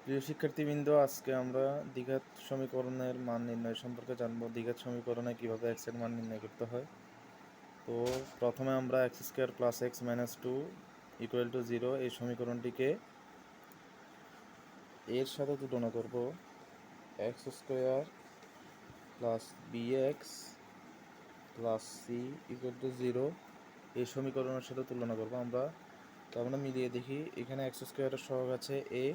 প্রিয় শিক্ষার্থীবৃন্দ, আজকে আমরা দ্বিঘাত সমীকরণের মান নির্ণয় সম্পর্কে জানবো। দ্বিঘাত সমীকরণে কিভাবে এক্স এর মান নির্ণয় করতে হয়। তো প্রথমে আমরা x square plus x minus two equal to zero এই সমীকরণটিকে এর সাথে তুলনা করব। X square plus b x plus c equal to zero এই সমীকরণের সাথে তুলনা করব আমরা। তো আমরা মিলিয়ে দেখি, এখানে এক্স স্কোয়ারের সহগ আছে এ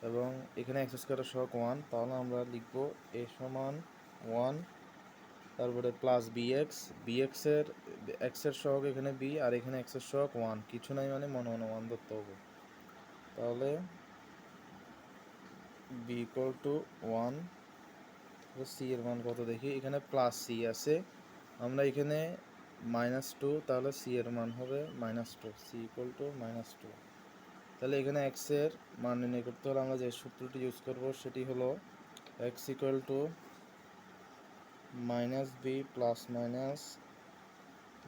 এবং এখানে এক্স স্কোয়ারের সহগ ওয়ান। তাহলে আমরা লিখব এ সমান ওয়ান, তারপরে প্লাস এক্সের সহগ এখানে বি আর এখানে এক্সের সহগ ওয়ান, কিছু নাই মানে মনে মনে ওয়ান ধরতে হবে। তাহলে b equal to one. C এর মান কত দেখি, এখানে প্লাস সি আছে, আমরা এখানে মাইনাস টু, তাহলে সি এর মান হবে minus two, c equal to minus two. তাহলে এখানে এক্সের মান নির্ণয় করতে হলে আমরা যে সূত্রটি ইউজ করব সেটি হলো X equal to minus B plus minus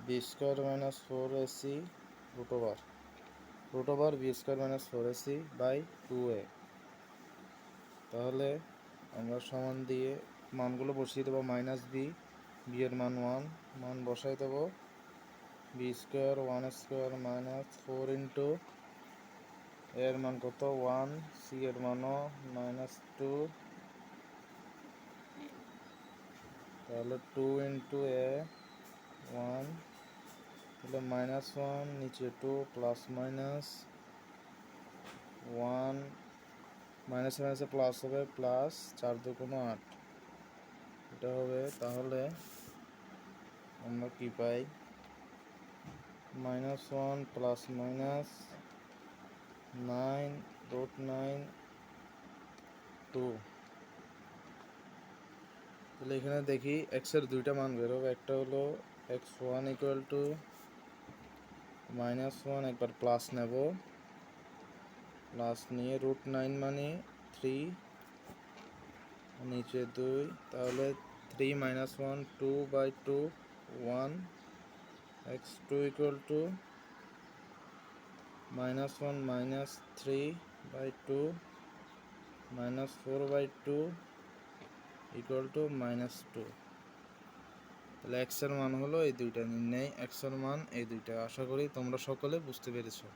B square minus four AC root over B square minus four AC by two A. তাহলে আমরা সমান দিয়ে মানগুলো বসিয়ে দেবো। মাইনাস বি, বি এর মান ওয়ান, মান বসাই দেবো। B square one square minus four into এর মান কত ওয়ান, সি এর মানও মাইনাস টু, তাহলে টু ইন্টু এ ওয়ান, তাহলে মাইনাস ওয়ান, নিচে two, plus minus one, minus মাইনাসে প্লাস হবে, প্লাস চার দুগুণ আট এটা হবে। তাহলে আমরা কি পাই, minus one plus minus nine root nine two. তাহলে এখানে দেখি এক্সের দুইটা মান বেরোবে, একটা হলো X one equal to minus one, একবার প্লাস নেব, প্লাস নিয়ে রুট নাইন মানে থ্রি, নিচে দুই, তাহলে three minus one two by two one, x two equal to minus one minus three by two minus four by two equal to minus two. তাহলে এক্সের মান হলো এই দুইটা, নির্ণয় এক্সের মান এই দুইটা। আশা করি তোমরা সকলে বুঝতে পেরেছো।